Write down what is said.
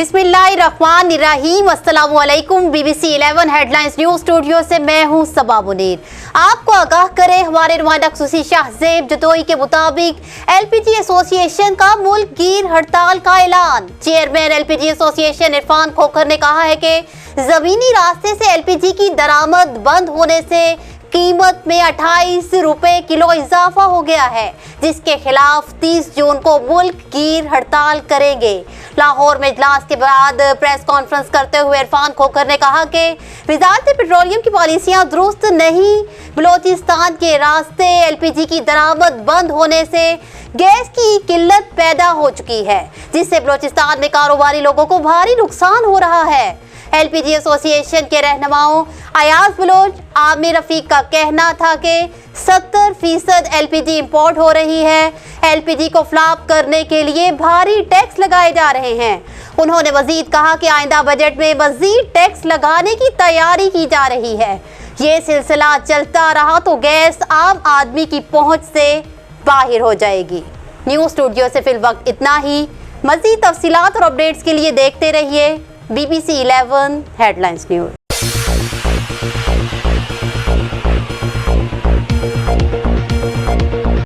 बिस्मिल्लाहिर्रहमानिर्रहीम। अस्सलामु अलैकुम। BBC 11 हेडलाइंस न्यूज स्टूडियो से मैं हूं सबा मुनीर। आपको आगाह करें, हमारे नुमाइंदा खुसूसी शाहजेब जदोई के मुताबिक LPG एसोसिएशन का मुल्क गिर हड़ताल का ऐलान। Chairman LPG association Irfan Khokhar ने कहा है कि जमीनी रास्ते से LPG की दरामद बंद होने से कीमत में 28 रुपए किलो इजाफा हो गया है, जिसके खिलाफ 30 जून को मुल्क गिर हड़ताल करेंगे। लाहौर में इजलास के बाद प्रेस कॉन्फ्रेंस करते हुए इरफान खोखर ने कहा कि वजारत पेट्रोलियम की पॉलिसियां दुरुस्त नहीं। बलोचिस्तान के रास्ते LPG की दरामद बंद होने से गैस की किल्लत पैदा हो चुकी है, जिससे बलोचिस्तान में कारोबारी लोगों को भारी नुकसान हो रहा है। LPG एसोसिएशन के रहनुमाओं अयाज बलोच, आमिर रफीक का कहना था कि 70% LPG इंपोर्ट हो रही है। LPG को फ्लॉप करने के लिए भारी टैक्स लगाए जा रहे हैं। उन्होंने मजीद कहा कि आइंदा बजट में मजीद टैक्स लगाने की तैयारी की जा रही है। ये सिलसिला चलता रहा तो गैस आम आदमी की पहुंच से बाहर हो जाएगी। न्यूज़ स्टूडियो से फिल वक्त इतना ही। मजीद तफसीलात और अपडेट्स के लिए देखते रहिए BBC 11 हेडलाइंस न्यूज़।